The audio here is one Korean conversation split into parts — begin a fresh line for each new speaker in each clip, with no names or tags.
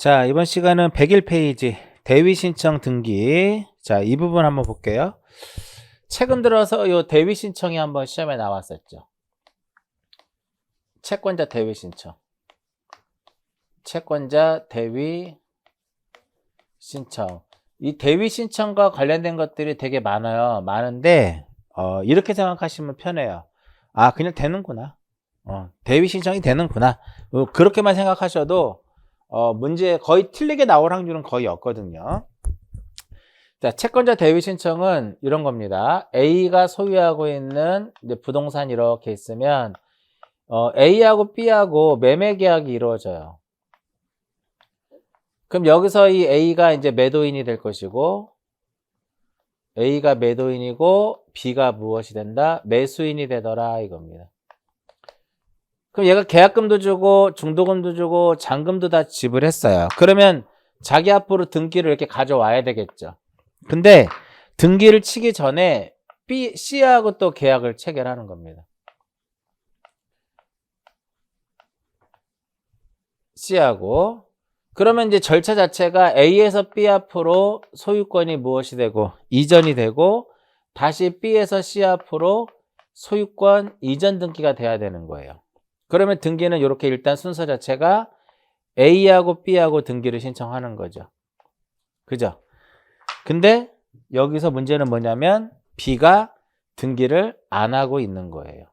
자, 이번 시간은 101페이지 대위 신청 등기. 자, 이 부분 한번 볼게요. 최근 들어서 이 대위 신청이 한번 시험에 나왔었죠. 채권자 대위 신청. 채권자 대위 신청. 이 대위 신청과 관련된 것들이 되게 많아요. 많은데 이렇게 생각하시면 편해요. 아, 그냥 되는구나. 대위 신청이 되는구나. 그렇게만 생각하셔도 문제 거의 틀리게 나올 확률은 거의 없거든요. 자, 채권자 대위 신청은 이런 겁니다. A가 소유하고 있는 부동산 이렇게 있으면 A하고 B하고 매매 계약이 이루어져요. 그럼 여기서 이 A가 이제 매도인이 될 것이고, A가 매도인이고 B가 무엇이 된다? 매수인이 되더라 이겁니다. 그럼 얘가 계약금도 주고 중도금도 주고 잔금도 다 지불했어요. 그러면 자기 앞으로 등기를 이렇게 가져와야 되겠죠. 근데 등기를 치기 전에 C하고 또 계약을 체결하는 겁니다. C하고. 그러면 이제 절차 자체가 A에서 B 앞으로 소유권이 무엇이 되고 이전이 되고 다시 B에서 C 앞으로 소유권 이전 등기가 돼야 되는 거예요. 그러면 등기는 이렇게 일단 순서 자체가 A하고 B하고 등기를 신청하는 거죠. 그죠? 근데 여기서 문제는 뭐냐면 B가 등기를 안 하고 있는 거예요.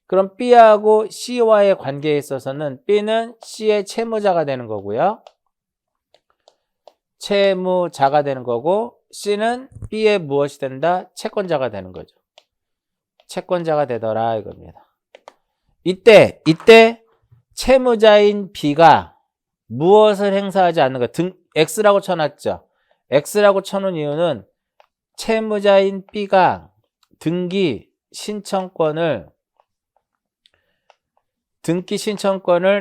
그럼 B하고 C와의 관계에 있어서는 B는 C의 채무자가 되는 거고요. 채무자가 되는 거고 C는 B의 무엇이 된다? 채권자가 되는 거죠. 채권자가 되더라 이겁니다. 이때 채무자인 B가 무엇을 행사하지 않는 거? X라고 쳐놨죠. X라고 쳐놓은 이유는 채무자인 B가 등기 신청권을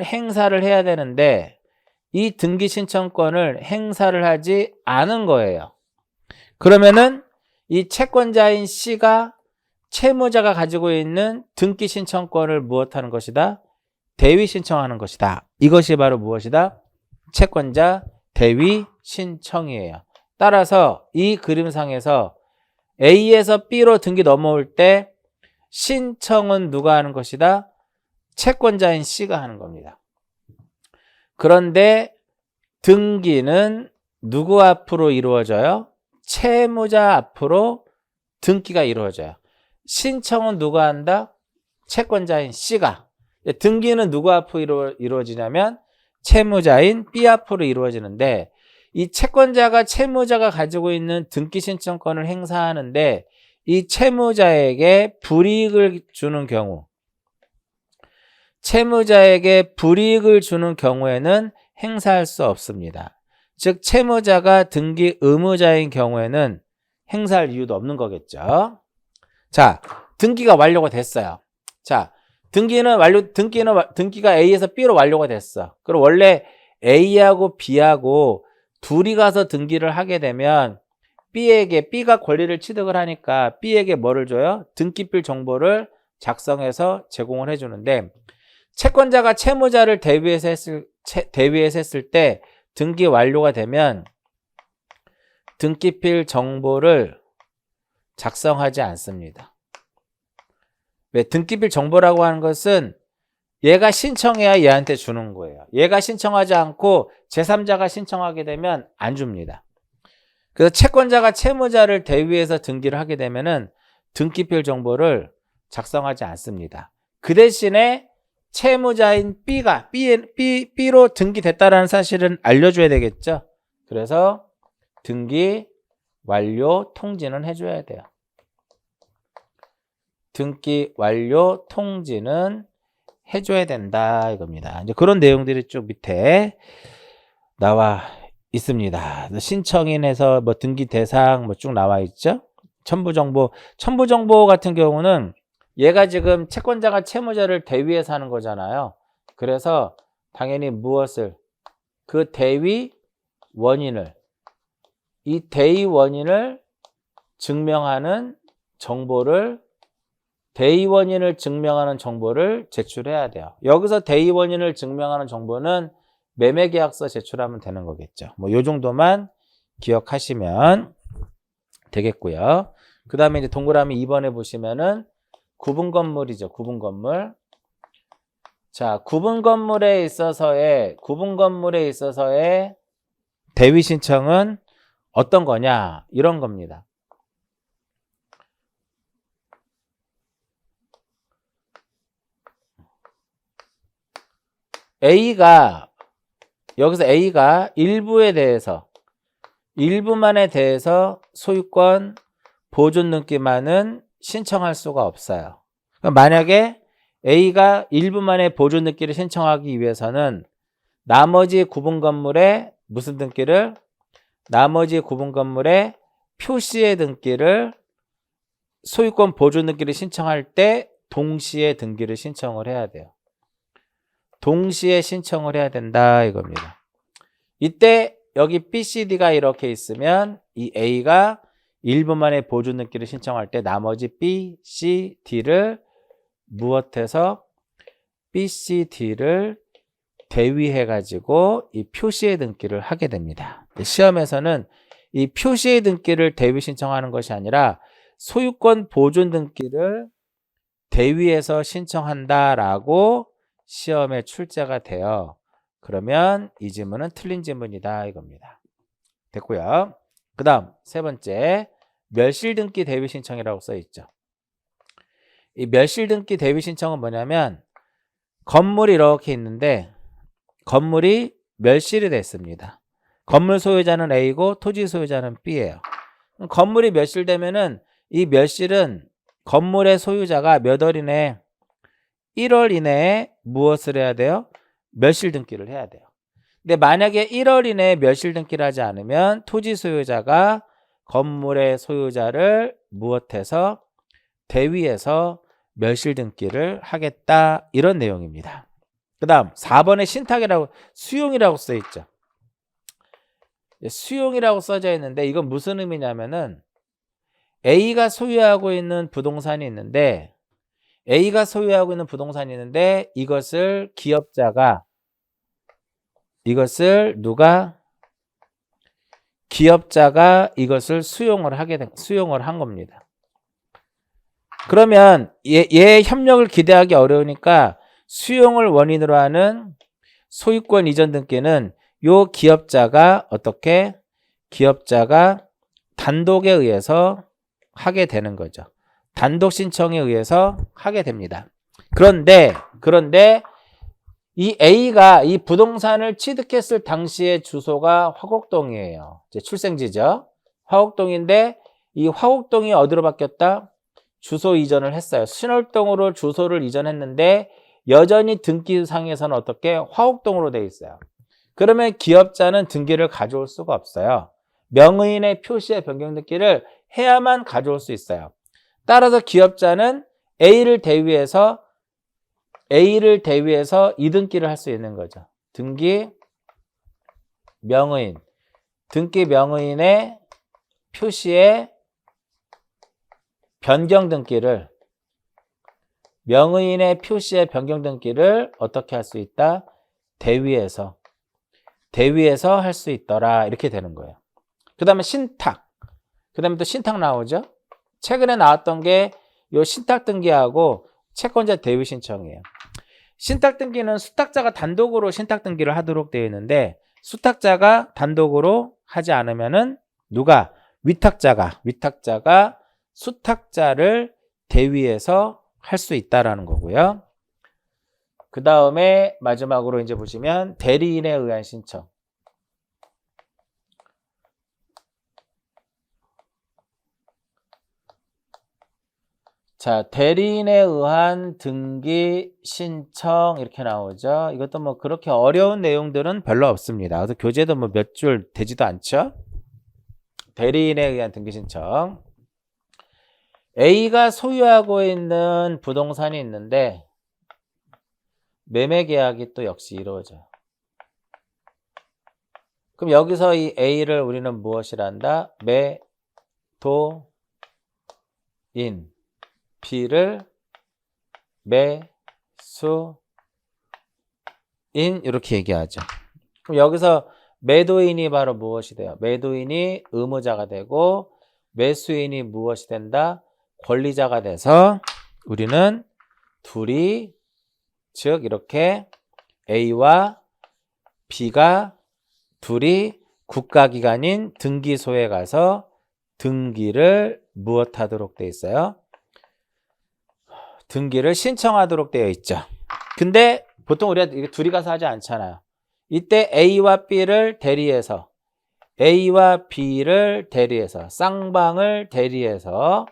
행사를 해야 되는데 이 등기 신청권을 행사를 하지 않은 거예요. 그러면은 이 채권자인 C가 채무자가 가지고 있는 등기 신청권을 무엇하는 것이다? 대위 신청하는 것이다. 이것이 바로 무엇이다? 채권자 대위 신청이에요. 따라서 이 그림상에서 A에서 B로 등기 넘어올 때 신청은 누가 하는 것이다? 채권자인 C가 하는 겁니다. 그런데 등기는 누구 앞으로 이루어져요? 채무자 앞으로 등기가 이루어져요. 신청은 누가 한다? 채권자인 C가. 등기는 누구 앞으로 이루어지냐면 채무자인 B 앞으로 이루어지는데 이 채권자가 채무자가 가지고 있는 등기 신청권을 행사하는데 이 채무자에게 불이익을 주는 경우 경우에는 행사할 수 없습니다. 즉 채무자가 등기 의무자인 경우에는 행사할 이유도 없는 거겠죠. 자, 등기가 완료가 됐어요. 자, 등기가 A에서 B로 완료가 됐어. 그럼 원래 A하고 B하고 둘이 가서 등기를 하게 되면 B가 권리를 취득을 하니까 B에게 뭐를 줘요? 등기필 정보를 작성해서 제공을 해주는데 채권자가 채무자를 대위해서 했을 때 등기 완료가 되면 등기필 정보를 작성하지 않습니다. 왜? 등기필 정보라고 하는 것은 얘가 신청해야 얘한테 주는 거예요. 얘가 신청하지 않고 제3자가 신청하게 되면 안 줍니다. 그래서 채권자가 채무자를 대위해서 등기를 하게 되면은 등기필 정보를 작성하지 않습니다. 그 대신에 채무자인 B로 등기됐다라는 사실은 알려줘야 되겠죠. 그래서 등기 완료 통지는 해줘야 돼요. 등기 완료 통지는 해줘야 된다 이겁니다. 이제 그런 내용들이 쭉 밑에 나와 있습니다. 신청인에서 뭐 등기 대상 뭐 쭉 나와 있죠. 첨부정보 같은 경우는 얘가 지금 채권자가 채무자를 대위해서 하는 거잖아요. 그래서 당연히 그 대위 원인을 증명하는 정보를 제출해야 돼요. 여기서 대위 원인을 증명하는 정보는 매매계약서 제출하면 되는 거겠죠. 뭐 요 정도만 기억하시면 되겠고요. 그 다음에 이제 동그라미 2번에 보시면은 구분 건물이죠. 구분 건물. 자, 구분 건물에 있어서의 대위 신청은 어떤 거냐? 이런 겁니다. 여기서 A가 일부만에 대해서 소유권 보존 등기만은 신청할 수가 없어요. 그럼 만약에 A가 일부만의 보존 등기를 신청하기 위해서는 나머지 구분 건물에 무슨 등기를? 나머지 구분 건물에 표시의 등기를 소유권 보존 등기를 신청할 때 동시에 등기를 신청을 해야 돼요. 동시에 신청을 해야 된다 이겁니다. 이때 여기 BCD가 이렇게 있으면 이 A가 일부만의 보존 등기를 신청할 때 나머지 B, C, D를 무엇해서 BCD를 대위해가지고 이 표시의 등기를 하게 됩니다. 시험에서는 이 표시의 등기를 대위 신청하는 것이 아니라 소유권 보존 등기를 대위해서 신청한다라고 시험에 출제가 돼요. 그러면 이 지문은 틀린 지문이다 이겁니다. 됐고요. 그 다음 세 번째, 멸실등기 대위 신청이라고 써 있죠. 이 멸실등기 대위 신청은 뭐냐면 건물이 이렇게 있는데 건물이 멸실이 됐습니다. 건물 소유자는 A고 토지 소유자는 B예요. 건물이 멸실되면은 이 멸실은 건물의 소유자가 몇 월 이내에 1월 이내에 무엇을 해야 돼요? 멸실 등기를 해야 돼요. 근데 만약에 1월 이내에 멸실 등기를 하지 않으면 토지 소유자가 건물의 소유자를 무엇해서 대위해서 멸실 등기를 하겠다 이런 내용입니다. 그 다음 4번에 신탁이라고 수용이라고 써 있죠. 수용이라고 써져 있는데 이건 무슨 의미냐면은 A가 소유하고 있는 부동산이 있는데 이것을 기업자가 이것을 수용을 한 겁니다. 그러면 얘 협력을 기대하기 어려우니까 수용을 원인으로 하는 소유권 이전 등기는 요 기업자가 단독에 의해서 하게 되는 거죠. 단독 신청에 의해서 하게 됩니다. 그런데 이 A가 이 부동산을 취득했을 당시의 주소가 화곡동이에요. 이제 출생지죠. 화곡동인데 이 화곡동이 어디로 바뀌었다? 주소 이전을 했어요. 신월동으로 주소를 이전했는데 여전히 등기상에서는 어떻게? 화곡동으로 돼 있어요. 그러면 기업자는 등기를 가져올 수가 없어요. 명의인의 표시의 변경 등기를 해야만 가져올 수 있어요. 따라서 기업자는 A를 대위해서 이등기를 할 수 있는 거죠. 등기 명의인의 표시의 변경 등기를 어떻게 할 수 있다? 대위해서 할 수 있더라 이렇게 되는 거예요. 그 다음에 신탁, 그 다음에 또 신탁 나오죠. 최근에 나왔던 게 요 신탁 등기하고 채권자 대위 신청이에요. 신탁 등기는 수탁자가 단독으로 신탁 등기를 하도록 되어 있는데 수탁자가 단독으로 하지 않으면은 누가? 위탁자가 수탁자를 대위해서 할 수 있다라는 거고요. 그 다음에 마지막으로 이제 보시면 대리인에 의한 신청. 자, 대리인에 의한 등기 신청 이렇게 나오죠. 이것도 뭐 그렇게 어려운 내용들은 별로 없습니다. 그래서 교재도 뭐 몇 줄 되지도 않죠. 대리인에 의한 등기 신청. A가 소유하고 있는 부동산이 있는데 매매 계약이 또 역시 이루어져요. 그럼 여기서 이 A를 우리는 무엇이란다? 매도인. B를 매수인 이렇게 얘기하죠. 그럼 여기서 매도인이 바로 무엇이 돼요? 매도인이 의무자가 되고 매수인이 무엇이 된다? 권리자가 돼서 우리는 둘이 즉 이렇게 A와 B가 둘이 국가기관인 등기소에 가서 등기를 무엇하도록 되어 있어요? 등기를 신청하도록 되어 있죠. 근데 보통 우리가 둘이 가서 하지 않잖아요. 이때 A와 B를 대리해서 A와 B를 대리해서 쌍방을 대리해서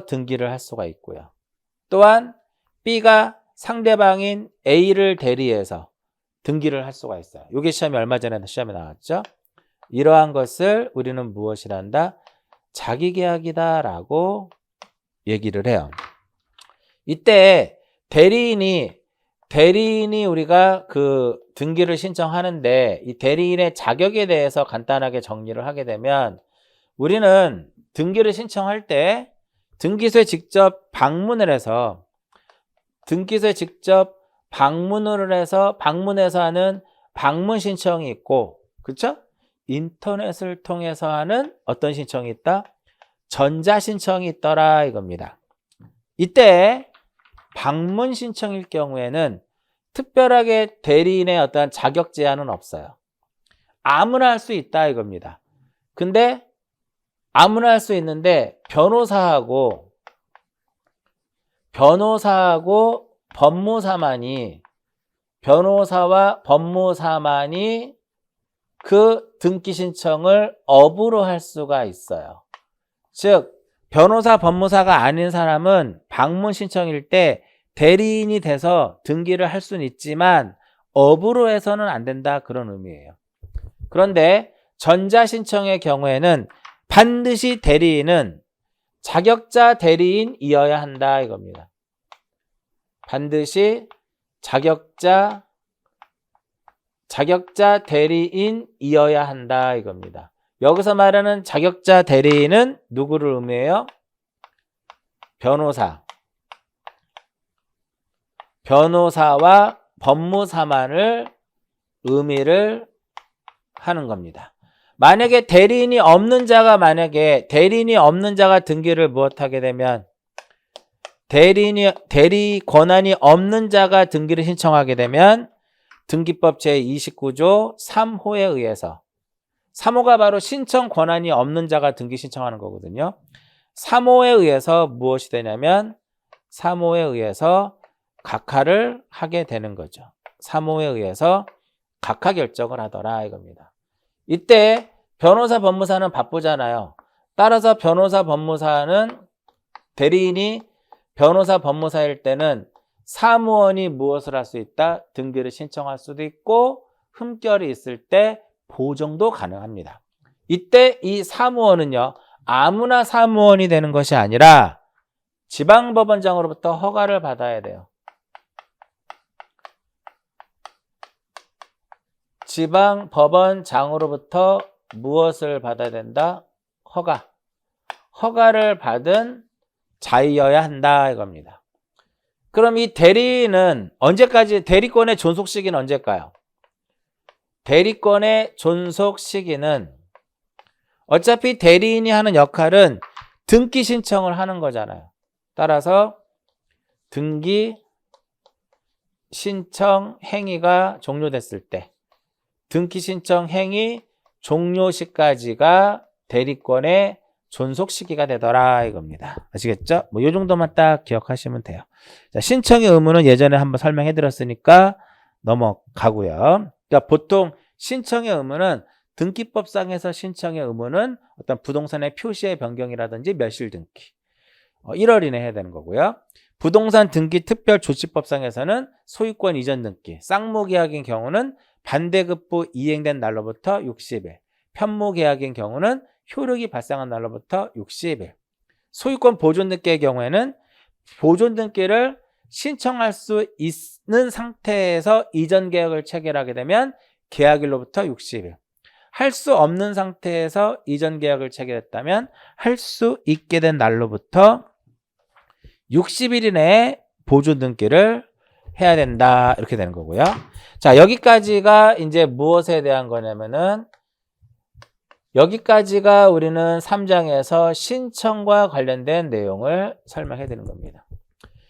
등기를 할 수가 있고요. 또한 B가 상대방인 A를 대리해서 등기를 할 수가 있어요. 이게 얼마 전에 시험에 나왔죠. 이러한 것을 우리는 무엇이라 한다? 자기계약이다라고 얘기를 해요. 이때 대리인이 우리가 그 등기를 신청하는데 이 대리인의 자격에 대해서 간단하게 정리를 하게 되면 우리는 등기를 신청할 때 등기소에 직접 방문을 해서 방문해서 하는 방문 신청이 있고, 그렇죠? 인터넷을 통해서 하는 어떤 신청이 있다? 전자 신청이 있더라 이겁니다. 이때 방문 신청일 경우에는 특별하게 대리인의 어떤 자격 제한은 없어요. 아무나 할 수 있다 이겁니다. 근데 아무나 할 수 있는데 변호사하고 변호사와 법무사만이 그 등기 신청을 업으로 할 수가 있어요. 즉 변호사, 법무사가 아닌 사람은 방문 신청일 때 대리인이 돼서 등기를 할 수는 있지만 업으로 해서는 안 된다 그런 의미예요. 그런데 전자신청의 경우에는 반드시 대리인은 자격자 대리인이어야 한다 이겁니다. 반드시 자격자 대리인이어야 한다 이겁니다. 여기서 말하는 자격자 대리인은 누구를 의미해요? 변호사와 법무사만을 의미를 하는 겁니다. 만약에 대리인이 없는 자가 등기를 무엇하게 되면 대리 권한이 없는 자가 등기를 신청하게 되면 등기법 제29조 3호에 의해서 3호가 바로 신청 권한이 없는 자가 등기 신청하는 거거든요. 3호에 의해서 무엇이 되냐면 3호에 의해서 각하를 하게 되는 거죠. 3호에 의해서 각하 결정을 하더라 이겁니다. 이때 변호사, 법무사는 바쁘잖아요. 따라서 변호사, 법무사는 대리인이 변호사, 법무사일 때는 사무원이 무엇을 할 수 있다? 등기를 신청할 수도 있고 흠결이 있을 때 보정도 가능합니다. 이때 이 사무원은요. 아무나 사무원이 되는 것이 아니라 지방법원장으로부터 허가를 받아야 돼요. 지방법원장으로부터 무엇을 받아야 된다? 허가를 받은 자이어야 한다 이겁니다. 그럼 이 대리인은 언제까지, 대리권의 존속 시기는 언제일까요? 대리권의 존속 시기는 어차피 대리인이 하는 역할은 등기 신청을 하는 거잖아요. 따라서 등기 신청 행위가 종료됐을 때 등기 신청 행위 종료 시까지가 대리권의 존속 시기가 되더라 이겁니다. 아시겠죠? 뭐 이 정도만 딱 기억하시면 돼요. 자, 신청의 의무는 예전에 한번 설명해 드렸으니까 넘어가고요. 그러니까 보통 신청의 의무는 등기법상에서 신청의 의무는 어떤 부동산의 표시의 변경이라든지 멸실 등기 1월 이내 해야 되는 거고요. 부동산 등기 특별조치법상에서는 소유권 이전 등기, 쌍무계약인 경우는 반대급부 이행된 날로부터 60일, 편무계약인 경우는 효력이 발생한 날로부터 60일. 소유권 보존 등기의 경우에는 보존 등기를 신청할 수 있는 상태에서 이전 계약을 체결하게 되면 계약일로부터 60일. 할 수 없는 상태에서 이전 계약을 체결했다면 할 수 있게 된 날로부터 60일 이내에 보존 등기를 해야 된다. 이렇게 되는 거고요. 자, 여기까지가 이제 무엇에 대한 거냐면은 여기까지가 우리는 3장에서 신청과 관련된 내용을 설명해 드리는 겁니다.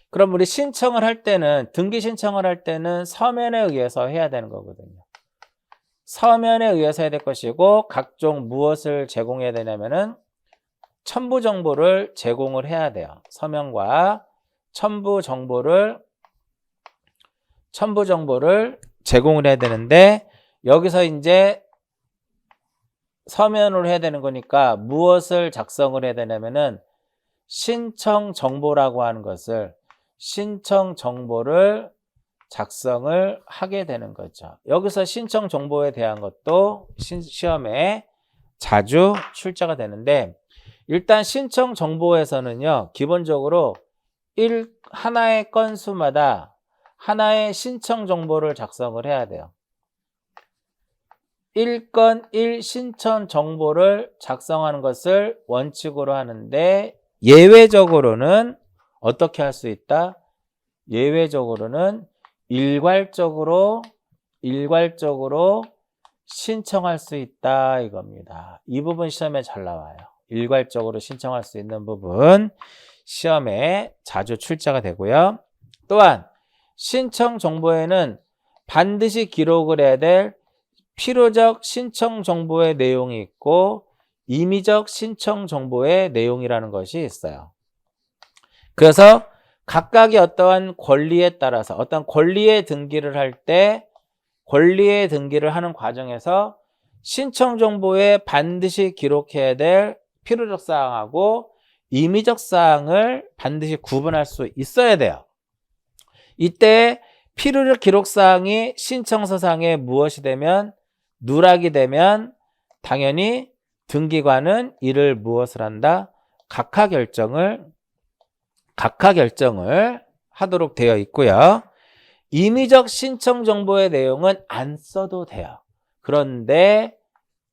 그럼 우리 신청을 할 때는 등기 신청을 할 때는 서면에 의해서 해야 되는 거거든요. 서면에 의해서 해야 될 것이고 각종 무엇을 제공해야 되냐면은 첨부 정보를 제공을 해야 돼요. 서면과 첨부 정보를 제공을 해야 되는데 여기서 이제 서면으로 해야 되는 거니까 무엇을 작성을 해야 되냐면은 신청 정보라고 하는 것을 신청 정보를 작성을 하게 되는 거죠. 여기서 신청 정보에 대한 것도 시험에 자주 출제가 되는데 일단 신청 정보에서는요. 기본적으로 하나의 건수마다 하나의 신청 정보를 작성을 해야 돼요. 1건 1신청 정보를 작성하는 것을 원칙으로 하는데 예외적으로는 어떻게 할 수 있다? 예외적으로는 일괄적으로 신청할 수 있다 이겁니다. 이 부분 시험에 잘 나와요. 일괄적으로 신청할 수 있는 부분 시험에 자주 출제가 되고요. 또한 신청 정보에는 반드시 기록을 해야 될 필요적 신청 정보의 내용이 있고 임의적 신청 정보의 내용이라는 것이 있어요. 그래서 각각의 어떠한 권리에 따라서 어떤 권리의 등기를 할 때 권리의 등기를 하는 과정에서 신청 정보에 반드시 기록해야 될 필요적 사항하고 임의적 사항을 반드시 구분할 수 있어야 돼요. 이때 필요적 기록 사항이 신청서상에 무엇이 되면 누락이 되면 당연히 등기관은 이를 무엇을 한다? 각하 결정을 하도록 되어 있고요. 임의적 신청 정보의 내용은 안 써도 돼요. 그런데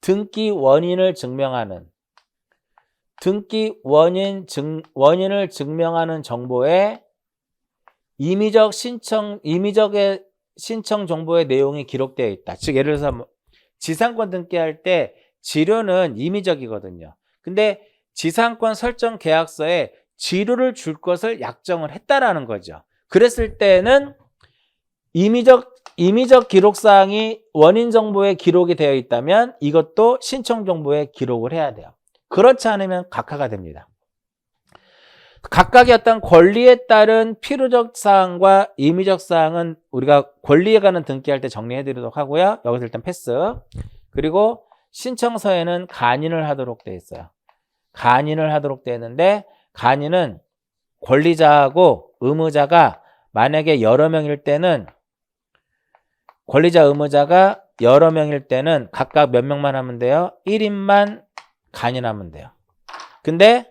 등기 원인을 증명하는 정보에 임의적의 신청 정보의 내용이 기록되어 있다. 즉 예를 들어서 지상권 등기할 때 지료는 임의적이거든요. 근데 지상권 설정 계약서에 지료를 줄 것을 약정을 했다라는 거죠. 그랬을 때는 임의적 기록사항이 원인 정보에 기록이 되어 있다면 이것도 신청 정보에 기록을 해야 돼요. 그렇지 않으면 각하가 됩니다. 각각의 어떤 권리에 따른 필요적 사항과 임의적 사항은 우리가 권리에 관한 등기할 때 정리해 드리도록 하고요. 여기서 일단 패스. 그리고 신청서에는 간인을 하도록 되어 있어요. 간인을 하도록 되어 있는데 간인은 권리자하고 의무자가 만약에 여러 명일 때는 권리자 의무자가 여러 명일 때는 각각 몇 명만 하면 돼요? 1인만 간인하면 돼요. 근데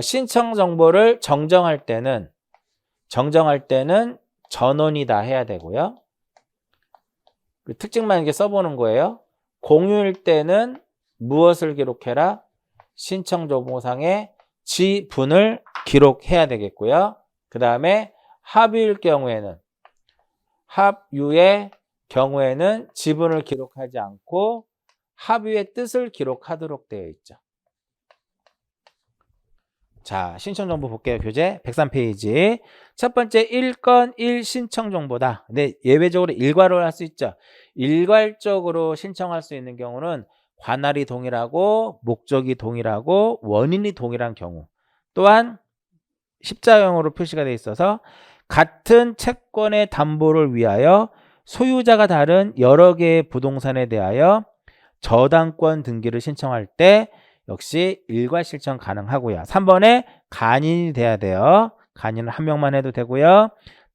신청 정보를 정정할 때는 전원이다 해야 되고요. 특징만 이렇게 써보는 거예요. 공유일 때는 무엇을 기록해라? 신청 정보상에 지분을 기록해야 되겠고요. 그 다음에 합유의 경우에는 지분을 기록하지 않고 합유의 뜻을 기록하도록 되어 있죠. 자, 신청정보 볼게요. 교재 103페이지. 첫 번째 1건 1신청정보다. 근데 예외적으로 일괄로 할 수 있죠. 일괄적으로 신청할 수 있는 경우는 관할이 동일하고 목적이 동일하고 원인이 동일한 경우. 또한 십자형으로 표시가 되어 있어서 같은 채권의 담보를 위하여 소유자가 다른 여러 개의 부동산에 대하여 저당권 등기를 신청할 때 역시 일괄 신청 가능하고요. 3번에 간인이 돼야 돼요. 간인은 한 명만 해도 되고요.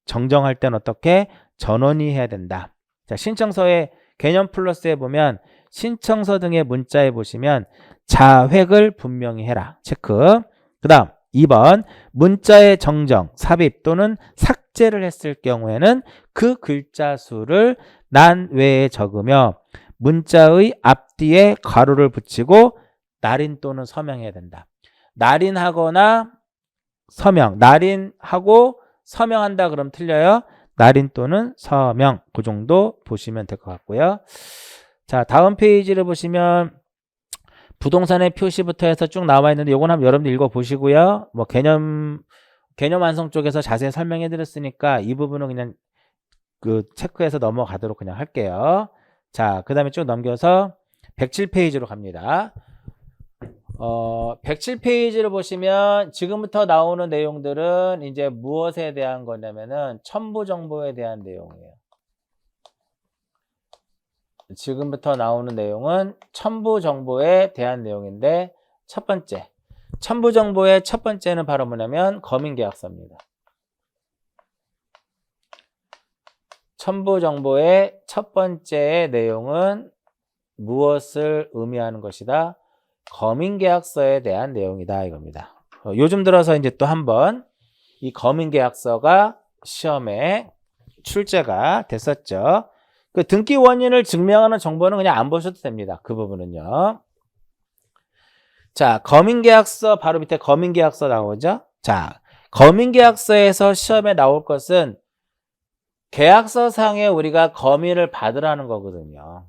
정정할 때는 어떻게? 전원이 해야 된다. 자, 신청서의 개념 플러스에 보면 신청서 등의 문자에 보시면 자획을 분명히 해라. 체크. 그 다음 2번 문자의 정정, 삽입 또는 삭제를 했을 경우에는 그 글자 수를 난 외에 적으며 문자의 앞뒤에 가로를 붙이고 날인 또는 서명해야 된다. 날인하거나 서명, 날인하고 서명한다 그럼 틀려요. 날인 또는 서명 그 정도 보시면 될 것 같고요. 자, 다음 페이지를 보시면 부동산의 표시부터 해서 쭉 나와 있는데 요건 한번 여러분들 읽어보시고요. 뭐 개념 완성 쪽에서 자세히 설명해 드렸으니까 이 부분은 그냥 그 체크해서 넘어가도록 그냥 할게요. 자, 그 다음에 쭉 넘겨서 107페이지로 갑니다. 107페이지를 보시면 지금부터 나오는 내용들은 이제 무엇에 대한 거냐면은 첨부 정보에 대한 내용이에요. 지금부터 나오는 내용은 첨부 정보에 대한 내용인데 첫 번째, 첨부 정보의 첫 번째는 바로 뭐냐면 검인계약서입니다. 첨부 정보의 첫 번째 내용은 무엇을 의미하는 것이다? 검인계약서에 대한 내용이다 이겁니다. 요즘 들어서 이제 또 한번 이 검인계약서가 시험에 출제가 됐었죠. 그 등기 원인을 증명하는 정보는 그냥 안 보셔도 됩니다. 그 부분은요. 자, 검인계약서 바로 밑에 검인계약서 나오죠. 자, 검인계약서에서 시험에 나올 것은 계약서상에 우리가 검인을 받으라는 거거든요.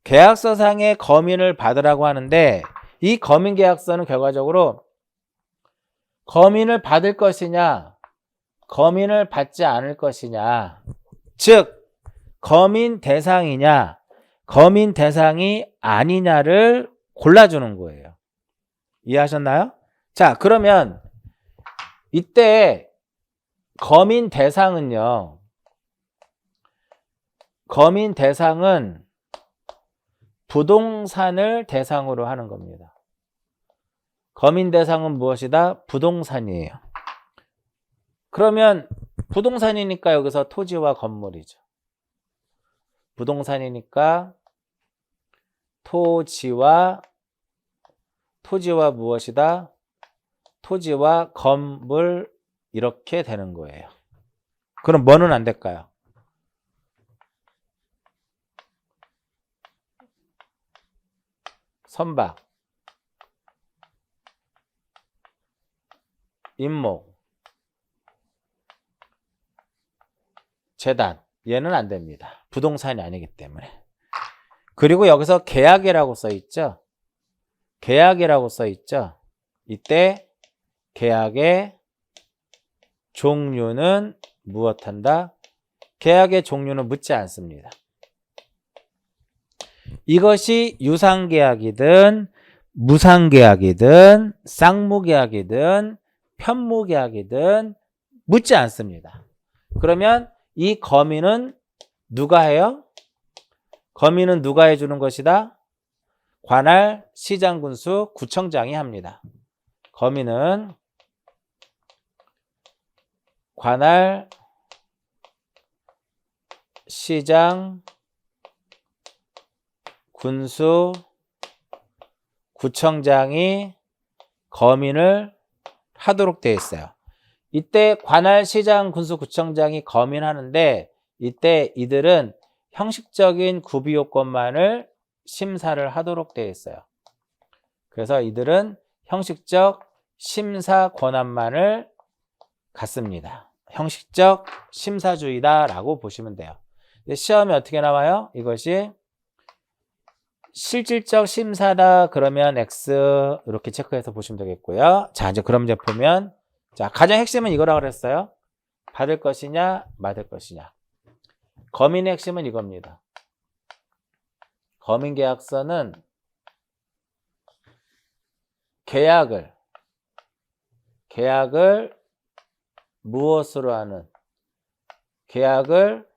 계약서상에 검인을 받으라고 하는데 이 검인계약서는 결과적으로 검인을 받을 것이냐 검인을 받지 않을 것이냐, 즉 검인 대상이냐 검인 대상이 아니냐를 골라주는 거예요. 이해하셨나요? 자, 그러면 이때 검인 대상은요, 검인 대상은 부동산을 대상으로 하는 겁니다. 검인 대상은 무엇이다? 부동산이에요. 그러면 부동산이니까 여기서 토지와 건물이죠. 부동산이니까 토지와 무엇이다? 토지와 건물 이렇게 되는 거예요. 그럼 뭐는 안 될까요? 선박, 임목, 재단 얘는 안 됩니다. 부동산이 아니기 때문에. 그리고 여기서 계약이라고 써 있죠. 계약이라고 써 있죠. 이때 계약의 종류는 무엇한다? 계약의 종류는 묻지 않습니다. 이것이 유상계약이든 무상계약이든 쌍무계약이든 편무계약이든 묻지 않습니다. 그러면 이 검인은 누가 해요? 검인은 누가 해주는 것이다? 관할, 시장, 군수, 구청장이 합니다. 검인은 관할, 시장, 군수, 구청장이 검인을 하도록 되어 있어요. 이때 관할, 시장, 군수, 구청장이 검인하는데 이때 이들은 형식적인 구비요건만을 심사를 하도록 되어 있어요. 그래서 이들은 형식적 심사 권한만을 갖습니다. 형식적 심사주의다라고 보시면 돼요. 시험에 어떻게 나와요? 이것이 실질적 심사다 그러면 X 이렇게 체크해서 보시면 되겠고요. 자, 이제 그럼 이제 보면 자, 가장 핵심은 이거라고 그랬어요. 받을 것이냐, 받을 것이냐. 검인의 핵심은 이겁니다. 검인계약서는 계약을 무엇으로 하는? 계약을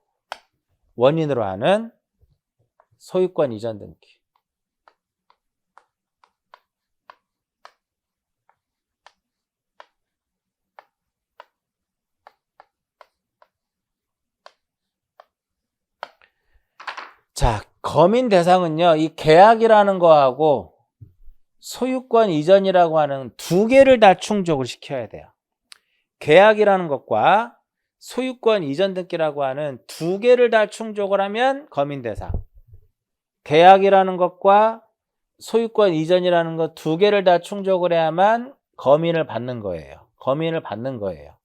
원인으로 하는 소유권 이전 등기. 자, 검인 대상은요, 이 계약이라는 거하고 소유권 이전이라고 하는 두 개를 다 충족을 시켜야 돼요. 계약이라는 것과 소유권 이전 등기라고 하는 두 개를 다 충족을 하면 검인 대상. 계약이라는 것과 소유권 이전이라는 것 두 개를 다 충족을 해야만 검인을 받는 거예요. 검인을 받는 거예요.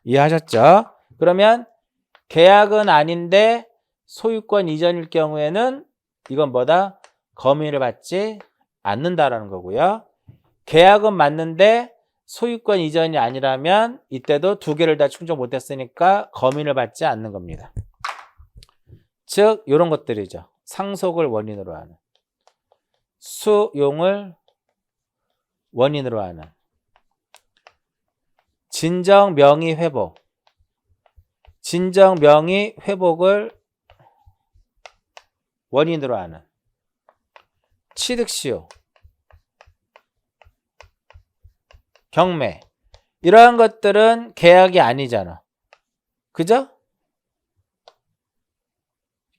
이해하셨죠? 그러면 계약은 아닌데 소유권 이전일 경우에는 이건 뭐다? 검의를 받지 않는다라는 거고요. 계약은 맞는데 소유권 이전이 아니라면 이때도 두 개를 다 충족 못했으니까 검의를 받지 않는 겁니다. 즉 이런 것들이죠. 상속을 원인으로 하는, 수용을 원인으로 하는, 진정 명의 회복, 진정 명의 회복을 원인으로 하는, 취득시효, 경매, 이러한 것들은 계약이 아니잖아. 그죠?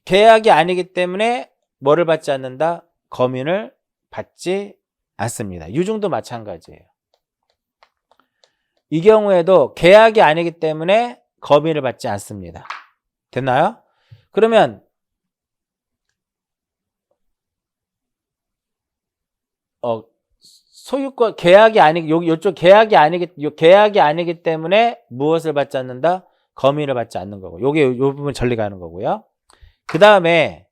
계약이 아니기 때문에 뭐를 받지 않는다? 검인을 받지 않습니다. 유증도 마찬가지예요. 이 경우에도 계약이 아니기 때문에 검인을 받지 않습니다. 됐나요? 그러면 소유권 계약이 아니 요쪽 계약이 아니기 때문에 무엇을 받지 않는다? 검의를 받지 않는 거고. 요게 요 부분 전리가 하는 거고요. 그다음에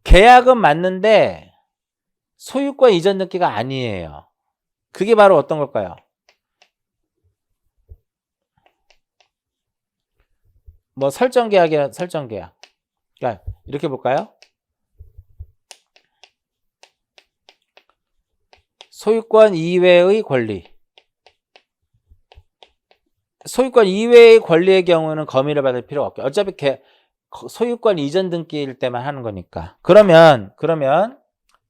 계약은 맞는데 소유권 이전 등기가 아니에요. 그게 바로 어떤 걸까요? 뭐 설정 계약이나 설정 계약. 그러니까 이렇게 볼까요? 소유권 이외의 권리. 소유권 이외의 권리의 경우는 검의를 받을 필요가 없게. 어차피 소유권 이전 등기일 때만 하는 거니까. 그러면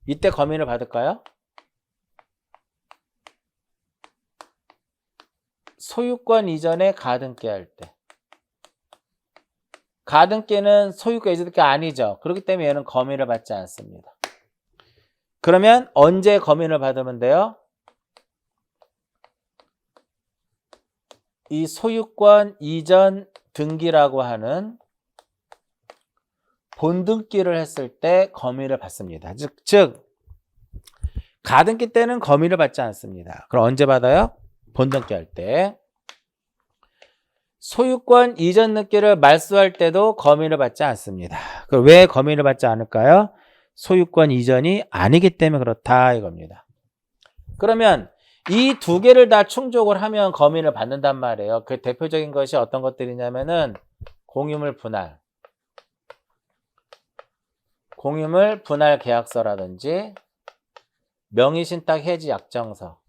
이때 검의를 받을까요? 소유권 이전에 가등기 할 때. 가등기는 소유권 이전 등기가 아니죠. 그렇기 때문에 얘는 검의를 받지 않습니다. 그러면 언제 검인을 받으면 돼요? 이 소유권 이전 등기라고 하는 본등기를 했을 때 검인을 받습니다. 즉 가등기 때는 검인을 받지 않습니다. 그럼 언제 받아요? 본등기 할 때. 소유권 이전 등기를 말소할 때도 검인을 받지 않습니다. 그럼 왜 검인을 받지 않을까요? 소유권 이전이 아니기 때문에 그렇다 이겁니다. 그러면 이 두 개를 다 충족을 하면 검인을 받는단 말이에요. 그 대표적인 것이 어떤 것들이냐면은 공유물 분할 계약서라든지 명의신탁 해지 약정서,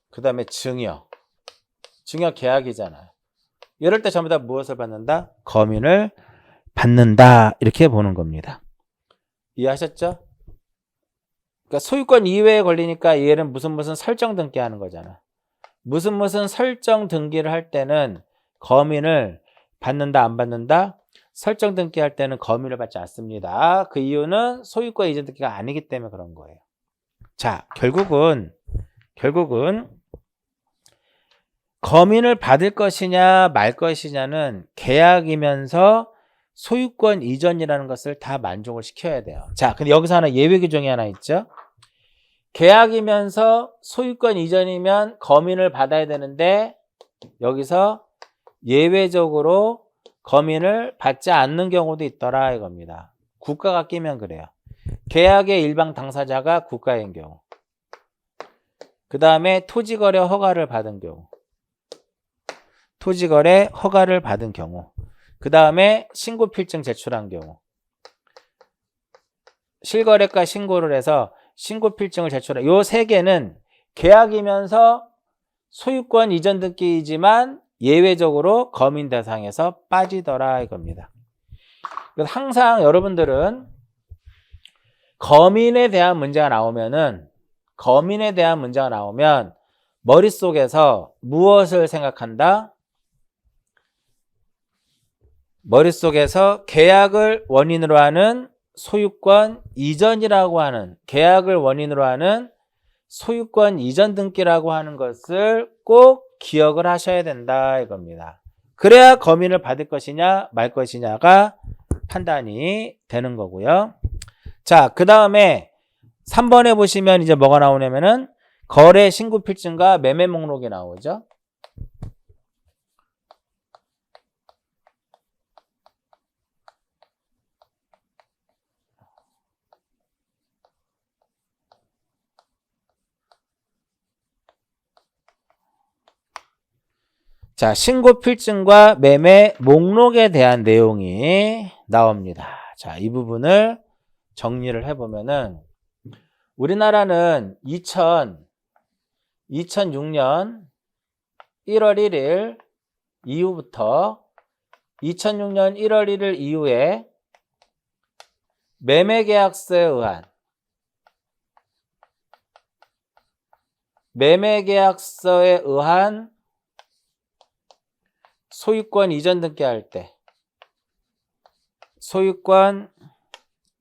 그 다음에 증여 계약이잖아요. 이럴 때 전부 다 무엇을 받는다? 검인을 받는다. 이렇게 보는 겁니다. 이해하셨죠? 그러니까 소유권 이외에 걸리니까 얘는 무슨 설정 등기 하는 거잖아. 무슨 설정 등기를 할 때는 검인을 받는다, 안 받는다? 설정 등기 할 때는 검인을 받지 않습니다. 그 이유는 소유권 이전 등기가 아니기 때문에 그런 거예요. 자, 결국은 검인을 받을 것이냐 말 것이냐는 계약이면서 소유권 이전이라는 것을 다 만족을 시켜야 돼요. 자, 근데 여기서 하나 예외 규정이 하나 있죠. 계약이면서 소유권 이전이면 검인을 받아야 되는데 여기서 예외적으로 검인을 받지 않는 경우도 있더라 이겁니다. 국가가 끼면 그래요. 계약의 일방 당사자가 국가인 경우, 그 다음에 토지거래 허가를 받은 경우, 토지거래 허가를 받은 경우, 그 다음에 신고필증 제출한 경우, 실거래가 신고를 해서 신고필증을 제출해. 요 세 개는 계약이면서 소유권 이전 등기이지만 예외적으로 검인 대상에서 빠지더라 이겁니다. 그래서 항상 여러분들은 검인에 대한 문제가 나오면 머릿속에서 무엇을 생각한다? 머릿속에서 계약을 원인으로 하는 소유권 이전이라고 하는, 계약을 원인으로 하는 소유권 이전 등기라고 하는 것을 꼭 기억을 하셔야 된다 이겁니다. 그래야 검인을 받을 것이냐 말 것이냐가 판단이 되는 거고요. 자, 그 다음에 3번에 보시면 이제 뭐가 나오냐면은 거래 신고 필증과 매매 목록이 나오죠. 자, 신고 필증과 매매 목록에 대한 내용이 나옵니다. 자, 이 부분을 정리를 해보면은 우리나라는 2006년 1월 1일 이후부터 2006년 1월 1일 이후에 매매계약서에 의한 소유권 이전 등기할 때 소유권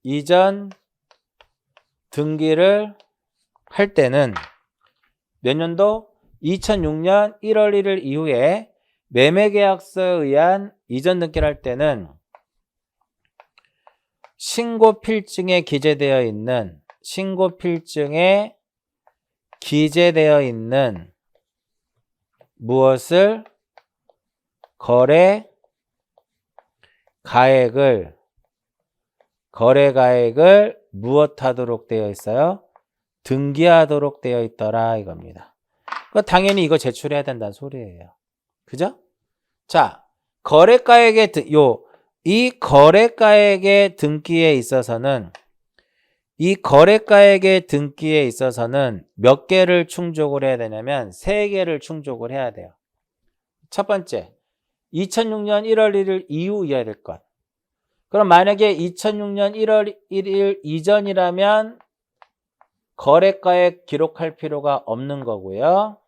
이전 등기를 할 때는 몇 년도? 2006년 1월 1일 이후에 매매계약서에 의한 이전 등기를 할 때는 신고필증에 기재되어 있는 무엇을 거래 가액을 무엇하도록 되어 있어요? 등기하도록 되어 있더라 이겁니다. 당연히 이거 제출해야 된다는 소리예요. 그죠? 자, 이 거래가액의 등기에 있어서는 몇 개를 충족을 해야 되냐면 3개를 충족을 해야 돼요. 첫 번째, 2006년 1월 1일 이후여야 될 것. 그럼 만약에 2006년 1월 1일 이전이라면 거래가액 기록할 필요가 없는 거고요.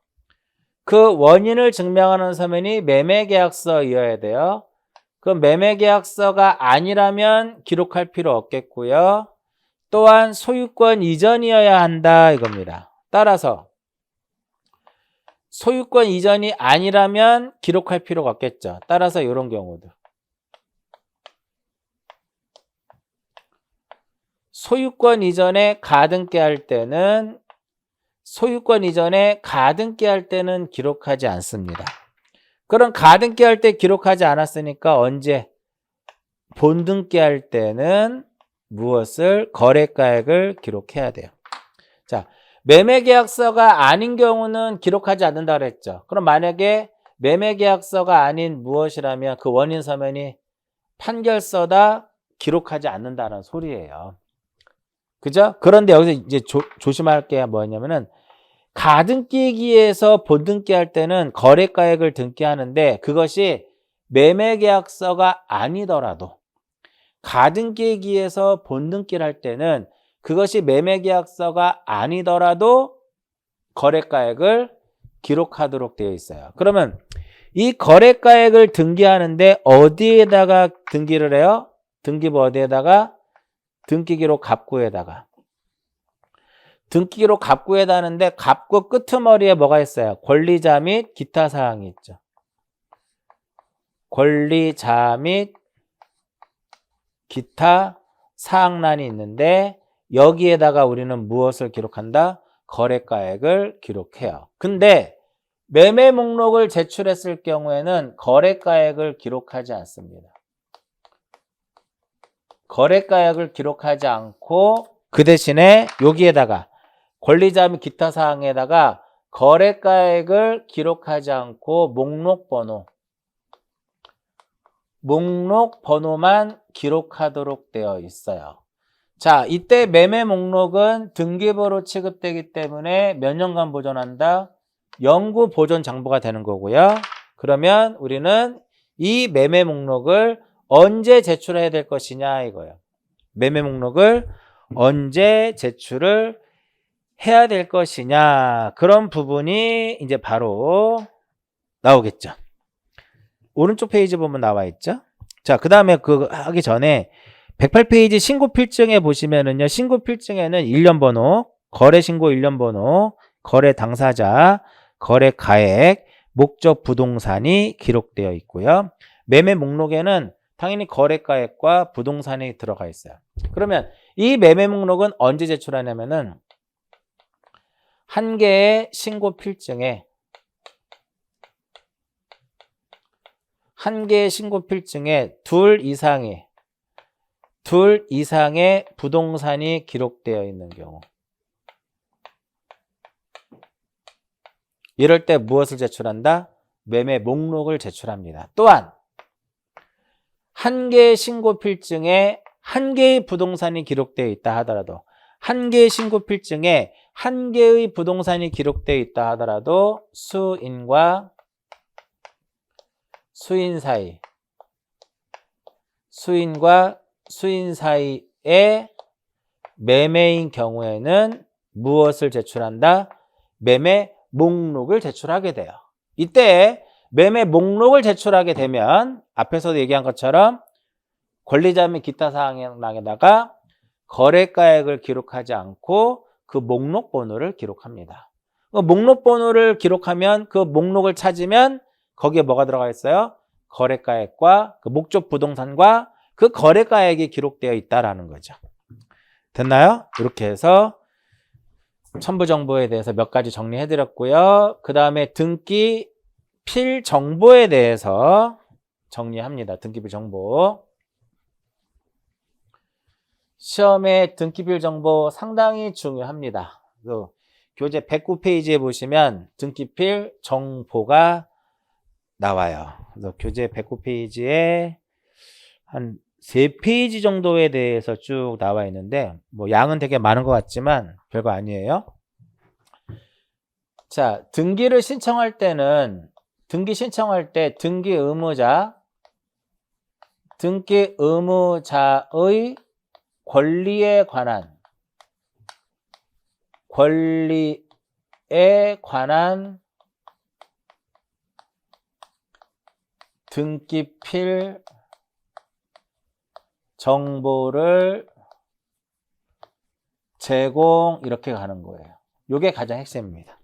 그 원인을 증명하는 서면이 매매계약서여야 돼요. 그 매매계약서가 아니라면 기록할 필요 없겠고요. 또한 소유권 이전이어야 한다 이겁니다. 따라서 소유권 이전이 아니라면 기록할 필요가 없겠죠. 따라서 이런 경우들. 소유권 이전에 가등기 할 때는 기록하지 않습니다. 그럼 가등기 할 때 기록하지 않았으니까 언제? 본등기 할 때는 무엇을? 거래가액을 기록해야 돼요. 자, 매매계약서가 아닌 경우는 기록하지 않는다 그랬죠. 그럼 만약에 매매계약서가 아닌 무엇이라면 그 원인 서면이 판결서다 기록하지 않는다는 소리예요. 그죠? 그런데 여기서 이제 조심할 게 뭐냐면은 가등기기에서 본등기 할 때는 거래가액을 등기하는데 그것이 매매계약서가 아니더라도 가등기기에서 본등기를 할 때는 그것이 매매계약서가 아니더라도 거래가액을 기록하도록 되어 있어요. 그러면 이 거래가액을 등기하는데 어디에다가 등기를 해요? 등기부 어디에다가? 등기기록 갑구에다가. 등기기록 갑구에다 하는데 갑구 끄트머리에 뭐가 있어요? 권리자 및 기타 사항이 있죠. 권리자 및 기타 사항란이 있는데 여기에다가 우리는 무엇을 기록한다? 거래가액을 기록해요. 근데 매매 목록을 제출했을 경우에는 거래가액을 기록하지 않습니다. 거래가액을 기록하지 않고 그 대신에 여기에다가 권리자 및 기타 사항에다가 거래가액을 기록하지 않고 목록번호만 기록하도록 되어 있어요. 자, 이때 매매 목록은 등기부로 취급되기 때문에 몇 년간 보존한다? 영구 보존 장부가 되는 거고요. 그러면 우리는 이 매매 목록을 언제 제출해야 될 것이냐 이거예요. 매매 목록을 언제 제출을 해야 될 것이냐 그런 부분이 이제 바로 나오겠죠. 오른쪽 페이지 보면 나와 있죠. 자, 그 다음에 하기 전에 108페이지 신고필증에 보시면은요, 신고필증에는 일련번호, 거래신고 일련번호, 거래 당사자, 거래 가액, 목적 부동산이 기록되어 있고요. 매매 목록에는 당연히 거래가액과 부동산이 들어가 있어요. 그러면 이 매매 목록은 언제 제출하냐면은 한 개의 신고 필증에 둘 이상의 부동산이 기록되어 있는 경우. 이럴 때 무엇을 제출한다? 매매 목록을 제출합니다. 또한 한 개의 신고 필증에 한 개의 부동산이 기록되어 있다 하더라도 한 개의 신고 필증에 한 개의 부동산이 기록되어 있다 하더라도 수인과 수인 사이의 매매인 경우에는 무엇을 제출한다? 매매 목록을 제출하게 돼요. 이때 매매 목록을 제출하게 되면 앞에서도 얘기한 것처럼 권리자 및 기타 사항에다가 거래가액을 기록하지 않고 그 목록 번호를 기록합니다. 목록 번호를 기록하면 그 목록을 찾으면 거기에 뭐가 들어가 있어요? 거래가액과 그 목적 부동산과 그 거래가액이 기록되어 있다라는 거죠. 됐나요? 이렇게 해서 첨부 정보에 대해서 몇 가지 정리해 드렸고요. 그 다음에 등기 필 정보에 대해서 정리합니다. 등기필 정보. 시험에 등기필 정보 상당히 중요합니다. 교재 109페이지에 보시면 등기필 정보가 나와요. 그래서 교재 109페이지에 한 3페이지 정도에 대해서 쭉 나와 있는데 뭐 양은 되게 많은 것 같지만 별거 아니에요. 자, 등기를 신청할 때는 등기 신청할 때 등기 의무자의 권리에 관한 등기필 정보를 제공 이렇게 가는 거예요. 이게 가장 핵심입니다.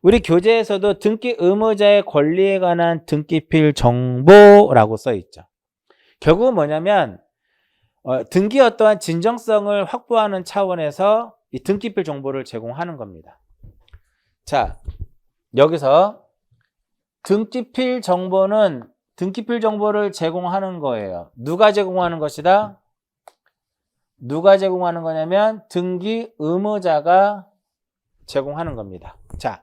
우리 교재에서도 등기 의무자의 권리에 관한 등기필 정보라고 써 있죠. 결국은 뭐냐면 등기 어떠한 진정성을 확보하는 차원에서 이 등기필 정보를 제공하는 겁니다. 자, 여기서 등기필 정보는 등기필 정보를 제공하는 거예요. 누가 제공하는 것이다? 누가 제공하는 거냐면 등기 의무자가 제공하는 겁니다. 자,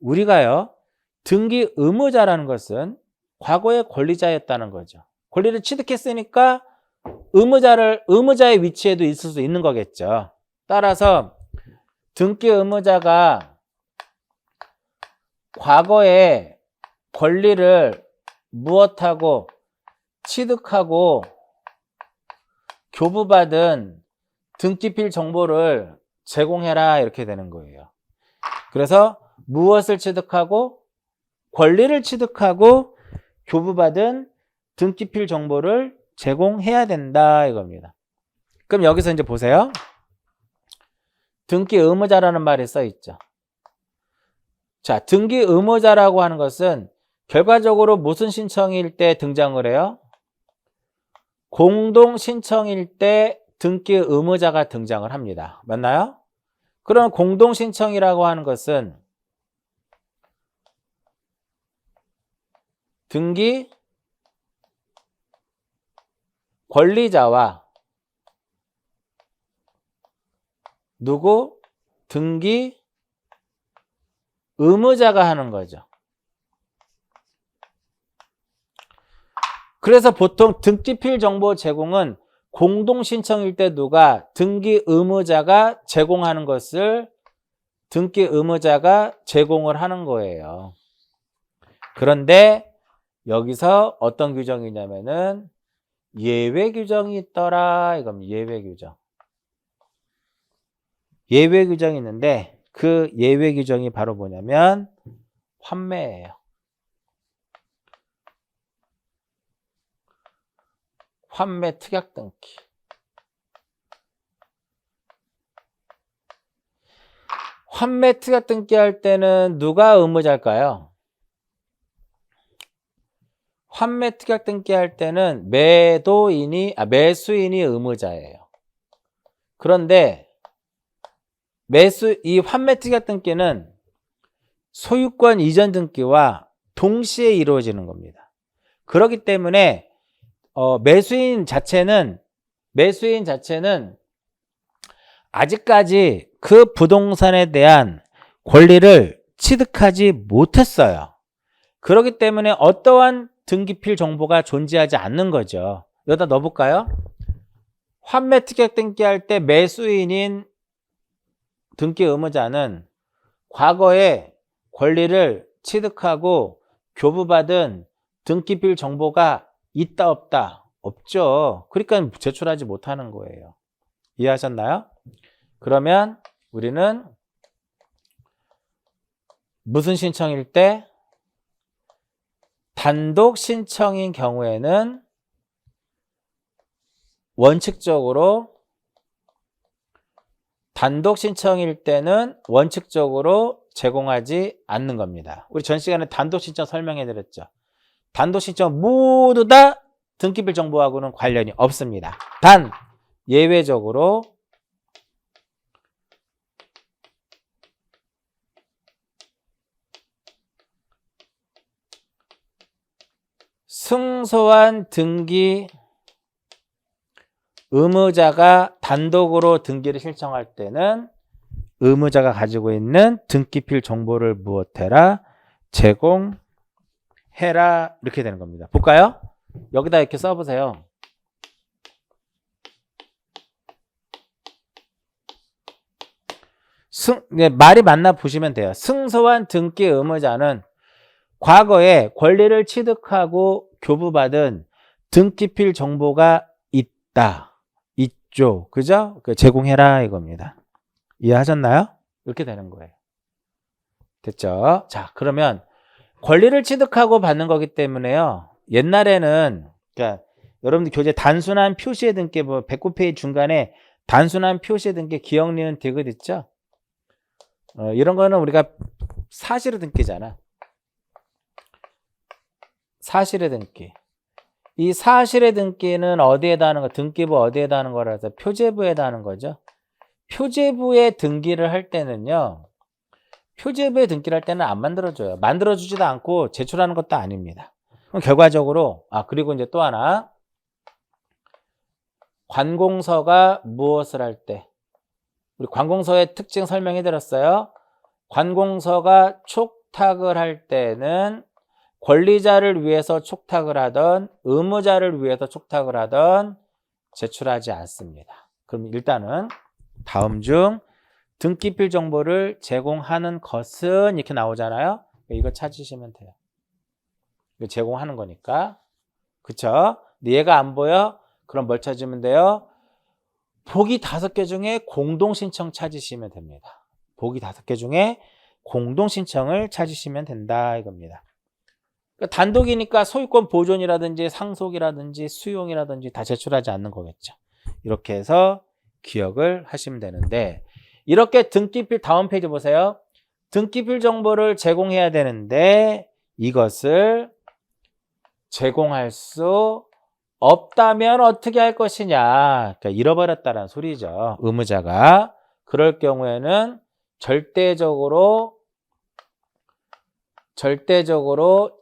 우리가요, 등기 의무자라는 것은 과거의 권리자였다는 거죠. 권리를 취득했으니까 의무자의 위치에도 있을 수 있는 거겠죠. 따라서 등기 의무자가 과거에 권리를 무엇하고 취득하고 교부받은 등기필 정보를 제공해라 이렇게 되는 거예요. 그래서 무엇을 취득하고 권리를 취득하고 교부받은 등기필 정보를 제공해야 된다 이겁니다. 그럼 여기서 이제 보세요. 등기 의무자라는 말이 써 있죠. 자, 등기 의무자라고 하는 것은 결과적으로 무슨 신청일 때 등장을 해요? 공동 신청일 때 등기 의무자가 등장을 합니다. 맞나요? 그럼 공동 신청이라고 하는 것은 등기 권리자와 누구? 등기 의무자가 하는 거죠. 그래서 보통 등기필 정보 제공은 공동 신청일 때 누가? 등기 의무자가 제공하는 것을 등기 의무자가 제공을 하는 거예요. 그런데 여기서 어떤 규정이냐면은 예외 규정이 있더라 이겁니다. 예외 규정. 예외 규정이 있는데 그 예외 규정이 바로 뭐냐면 환매예요. 환매 특약 등기. 환매 특약 등기 할 때는 누가 의무자일까요? 환매 특약 등기 할 때는 매수인이 의무자예요. 그런데 이 환매 특약 등기는 소유권 이전 등기와 동시에 이루어지는 겁니다. 그렇기 때문에 매수인 자체는 아직까지 그 부동산에 대한 권리를 취득하지 못했어요. 그렇기 때문에 어떠한 등기필 정보가 존재하지 않는 거죠. 여기다 넣어볼까요? 환매 특약 등기할 때 매수인인 등기 의무자는 과거에 권리를 취득하고 교부받은 등기필 정보가 있다 없다? 없죠. 그러니까 제출하지 못하는 거예요. 이해하셨나요? 그러면 우리는 무슨 신청일 때? 단독 신청인 경우에는 원칙적으로 제공하지 않는 겁니다. 우리 전 시간에 단독 신청 설명해 드렸죠. 단독 신청 모두 다 등기필 정보하고는 관련이 없습니다. 단 예외적으로 승소한 등기 의무자가 단독으로 등기를 신청할 때는 의무자가 가지고 있는 등기필 정보를 무엇해라? 제공해라. 이렇게 되는 겁니다. 볼까요? 여기다 이렇게 써보세요. 말이 맞나 보시면 돼요. 승소한 등기 의무자는 과거에 권리를 취득하고 교부받은 등기필 정보가 있죠. 그죠? 제공해라 이겁니다. 이해하셨나요? 이렇게 되는 거예요. 됐죠? 자, 그러면 권리를 취득하고 받는 거기 때문에요. 옛날에는, 그러니까 여러분들 교재 단순한 표시의 등기, 배꼽 페이지 중간에 단순한 표시의 등기, 기억, 니은, 디귿 있죠? 이런 거는 우리가 사실의 등기잖아. 사실의 등기. 이 사실의 등기는 어디에다 하는 거? 등기부 어디에다 하는 거라서 표제부에다 하는 거죠. 표제부에 등기를 할 때는요. 표제부에 등기를 할 때는 안 만들어줘요. 만들어주지도 않고 제출하는 것도 아닙니다. 그럼 결과적으로 그리고 이제 또 하나 관공서가 무엇을 할 때 우리 관공서의 특징 설명해 드렸어요. 관공서가 촉탁을 할 때는 권리자를 위해서 촉탁을 하던 의무자를 위해서 촉탁을 하던 제출하지 않습니다. 그럼 일단은 다음 중 등기필 정보를 제공하는 것은 이렇게 나오잖아요. 이거 찾으시면 돼요. 이거 제공하는 거니까. 그쵸? 얘가 안 보여? 그럼 뭘 찾으면 돼요? 보기 5개 중에 공동신청 찾으시면 됩니다. 보기 5개 중에 공동신청을 찾으시면 된다 이겁니다. 그러니까 단독이니까 소유권 보존이라든지 상속이라든지 수용이라든지 다 제출하지 않는 거겠죠. 이렇게 해서 기억을 하시면 되는데 이렇게 등기필 다음 페이지 보세요. 등기필 정보를 제공해야 되는데 이것을 제공할 수 없다면 어떻게 할 것이냐. 그러니까 잃어버렸다는 소리죠. 의무자가. 그럴 경우에는 절대적으로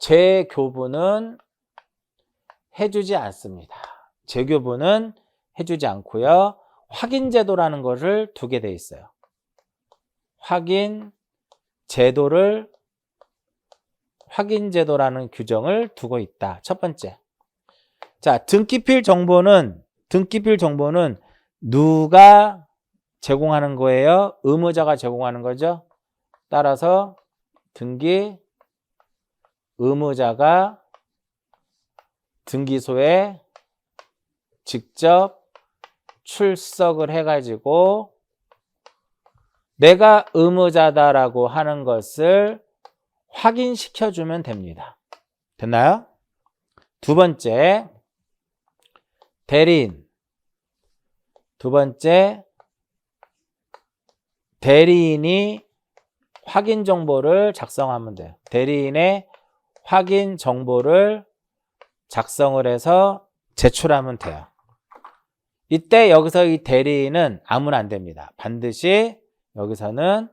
재교부는 해주지 않습니다. 재교부는 해주지 않고요. 확인제도라는 것을 두게 돼 있어요. 확인제도라는 규정을 두고 있다. 첫 번째. 자, 등기필 정보는 누가 제공하는 거예요? 의무자가 제공하는 거죠. 따라서 등기 의무자가 등기소에 직접 출석을 해가지고 내가 의무자다라고 하는 것을 확인시켜주면 됩니다. 됐나요? 두 번째, 대리인. 대리인이 확인 정보를 작성하면 돼요. 대리인의 확인 정보를 작성을 해서 제출하면 돼요. 이때 여기서 이 대리인은 아무나 안 됩니다. 반드시 여기서는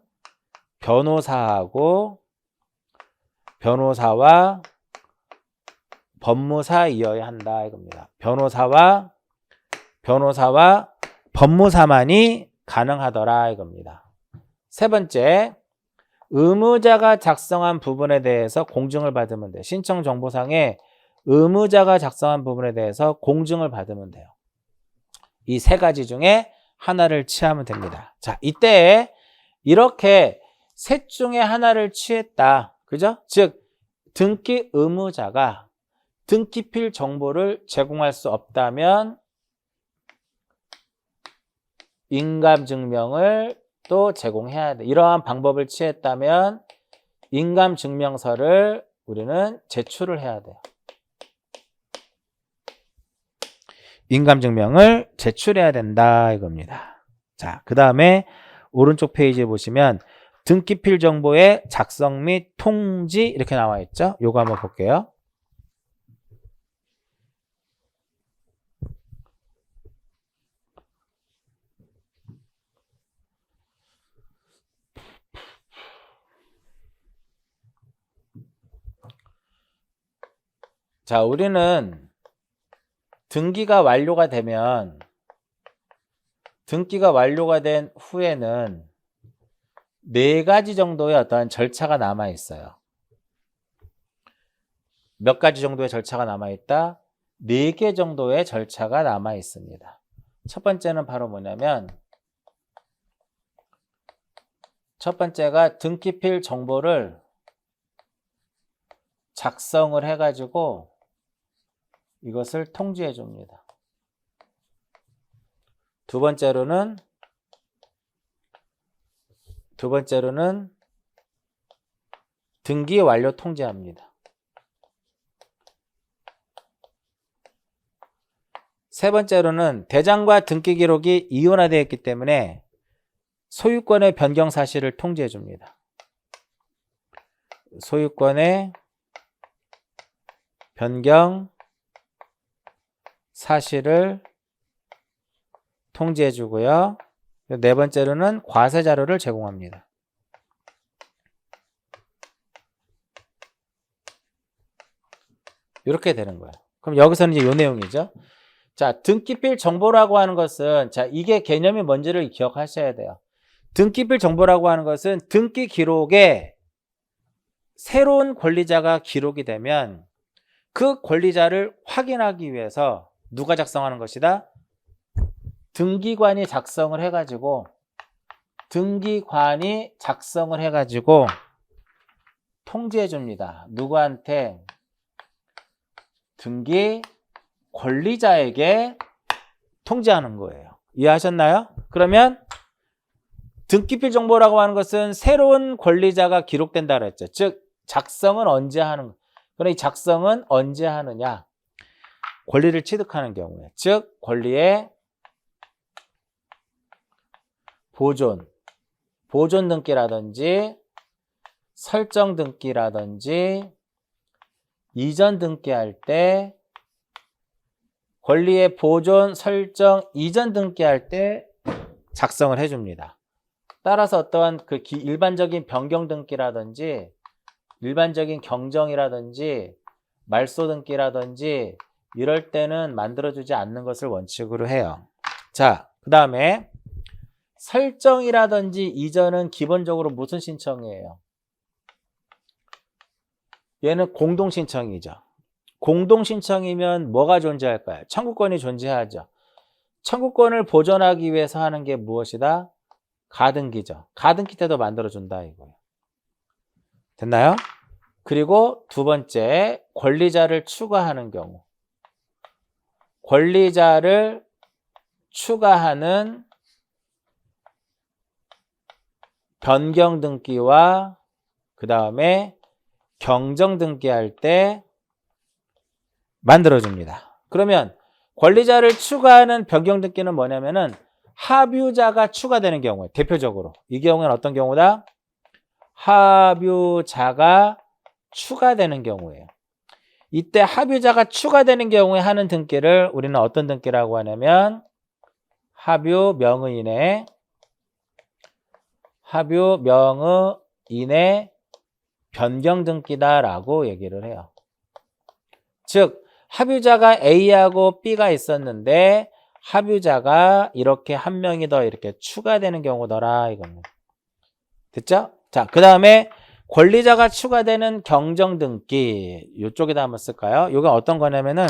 변호사와 법무사이어야 한다 이겁니다. 변호사와 법무사만이 가능하더라 이겁니다. 세 번째, 의무자가 작성한 부분에 대해서 공증을 받으면 돼요. 신청정보상에 의무자가 작성한 부분에 대해서 공증을 받으면 돼요. 이 세 가지 중에 하나를 취하면 됩니다. 자, 이때 이렇게 셋 중에 하나를 취했다. 그죠? 즉, 등기 의무자가 등기필 정보를 제공할 수 없다면 인감증명을 또 제공해야 돼. 이러한 방법을 취했다면 인감증명서를 우리는 제출을 해야 돼요. 인감증명을 제출해야 된다 이겁니다. 자, 그 다음에 오른쪽 페이지에 보시면 등기필 정보의 작성 및 통지 이렇게 나와 있죠. 요거 한번 볼게요. 자, 우리는 등기가 완료가 된 후에는 4가지 정도의 어떤 절차가 남아 있어요. 몇 가지 정도의 절차가 남아 있다? 4개 정도의 절차가 남아 있습니다. 첫 번째는 바로 뭐냐면, 첫 번째가 등기필 정보를 작성을 해가지고 이것을 통지해 줍니다. 두 번째로는 등기 완료 통지합니다. 세 번째로는 대장과 등기 기록이 이혼화되어 있기 때문에 소유권의 변경 사실을 통지해 줍니다. 소유권의 변경 사실을 통지해 주고요. 네 번째로는 과세 자료를 제공합니다. 이렇게 되는 거예요. 그럼 여기서는 이제 이 내용이죠. 자, 등기필 정보라고 하는 것은, 자, 이게 개념이 뭔지를 기억하셔야 돼요. 등기필 정보라고 하는 것은 등기 기록에 새로운 권리자가 기록이 되면 그 권리자를 확인하기 위해서 누가 작성하는 것이다? 등기관이 작성을 해가지고 통지해 줍니다. 누구한테? 등기 권리자에게 통지하는 거예요. 이해하셨나요? 그러면 등기필 정보라고 하는 것은 새로운 권리자가 기록된다 그랬죠. 즉 작성은 언제 하는, 그럼 이 작성은 언제 하느냐? 권리를 취득하는 경우에, 즉 권리의 보존 등기라든지 설정 등기라든지 이전 등기할 때, 권리의 보존, 설정, 이전 등기할 때 작성을 해줍니다. 따라서 어떠한 그 일반적인 변경 등기라든지 일반적인 경정이라든지 말소 등기라든지 이럴 때는 만들어주지 않는 것을 원칙으로 해요. 자, 그 다음에 설정이라든지 이전은 기본적으로 무슨 신청이에요? 얘는 공동신청이죠. 공동신청이면 뭐가 존재할까요? 청구권이 존재하죠. 청구권을 보존하기 위해서 하는 게 무엇이다? 가등기죠. 가등기 때도 만들어준다 이거예요. 됐나요? 그리고 두 번째, 권리자를 추가하는 경우. 권리자를 추가하는 변경 등기와 그 다음에 경정 등기할 때 만들어줍니다. 그러면 권리자를 추가하는 변경 등기는 뭐냐면은 합유자가 추가되는 경우에, 대표적으로 이 경우에는 어떤 경우다? 합유자가 추가되는 경우예요. 이때 합유자가 추가되는 경우에 하는 등기를 우리는 어떤 등기라고 하냐면 합유 명의인의 변경 등기다라고 얘기를 해요. 즉 합유자가 A하고 B가 있었는데 합유자가 이렇게 한 명이 더 이렇게 추가되는 경우더라 이겁니다. 됐죠? 자, 그 다음에 권리자가 추가되는 경정등기 이쪽에다 한번 쓸까요? 이건 어떤 거냐면은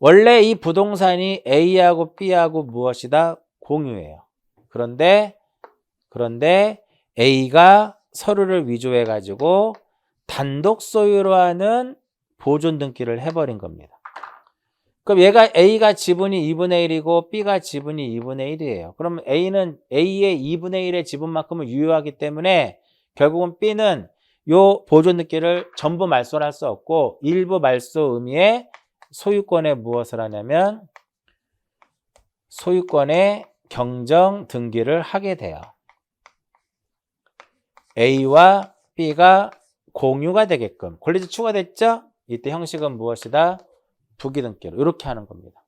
원래 이 부동산이 A하고 B하고 무엇이다? 공유예요. 그런데 A가 서류를 위조해 가지고 단독 소유로 하는 보존 등기를 해버린 겁니다. 그럼 얘가 A가 지분이 2분의 1이고 B가 지분이 2분의 1이에요. 그럼 A는 A의 2분의 1의 지분만큼을 유효하기 때문에 결국은 B는 요 보존 등기를 전부 말소를 할 수 없고 일부 말소 의미의 소유권에 무엇을 하냐면 소유권의 경정 등기를 하게 돼요. A와 B가 공유가 되게끔 권리자 추가됐죠? 이때 형식은 무엇이다? 부기등기로 이렇게 하는 겁니다.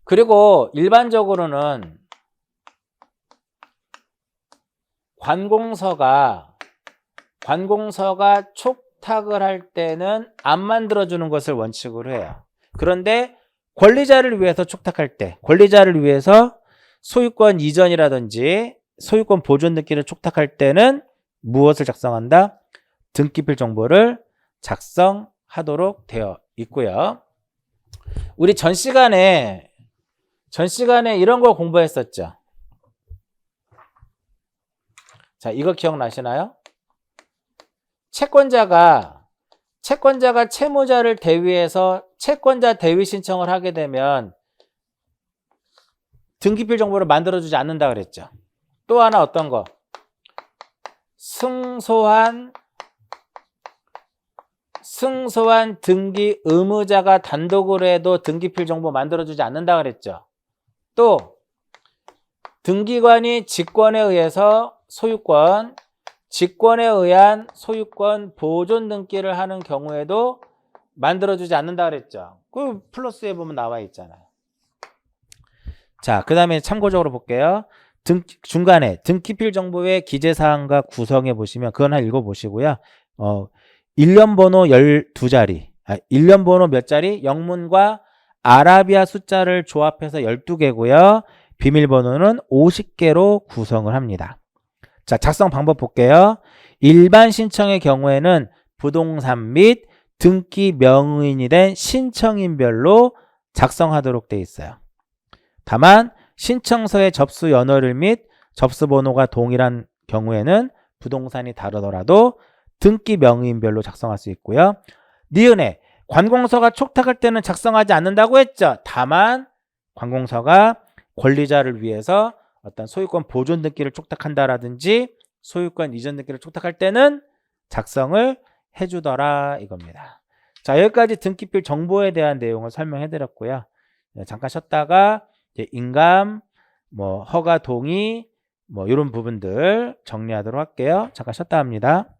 그리고 일반적으로는 관공서가 촉탁을 할 때는 안 만들어주는 것을 원칙으로 해요. 그런데 권리자를 위해서 촉탁할 때, 권리자를 위해서 소유권 이전이라든지 소유권 보존 등기를 촉탁할 때는 무엇을 작성한다? 등기필 정보를 작성하도록 되어 있고요. 우리 전 시간에 이런 걸 공부했었죠. 자, 이거 기억나시나요? 채권자가 채무자를 대위해서 채권자 대위 신청을 하게 되면 등기필 정보를 만들어주지 않는다 그랬죠. 또 하나 어떤 거? 승소한 등기 의무자가 단독으로 해도 등기필 정보 만들어주지 않는다 그랬죠. 또 등기관이 직권에 의한 소유권 보존 등기를 하는 경우에도 만들어주지 않는다 그랬죠. 그 플러스에 보면 나와 있잖아요. 자, 그 다음에 참고적으로 볼게요. 중간에 등기필 정보의 기재사항과 구성해 보시면 그건 한 읽어보시고요. 일련 번호 12자리, 일련 번호 몇 자리? 영문과 아라비아 숫자를 조합해서 12개고요. 비밀번호는 50개로 구성을 합니다. 자, 작성 방법 볼게요. 일반 신청의 경우에는 부동산 및 등기 명의인이 된 신청인별로 작성하도록 되어 있어요. 다만 신청서의 접수 연월일 및 접수 번호가 동일한 경우에는 부동산이 다르더라도 등기 명의인별로 작성할 수 있고요. 니은에 관공서가 촉탁할 때는 작성하지 않는다고 했죠. 다만 관공서가 권리자를 위해서 어떤 소유권 보존 등기를 촉탁한다라든지 소유권 이전 등기를 촉탁할 때는 작성을 해주더라 이겁니다. 자, 여기까지 등기필 정보에 대한 내용을 설명해 드렸고요. 잠깐 쉬었다가 인감, 허가 동의, 이런 부분들 정리하도록 할게요. 잠깐 쉬었다 합니다.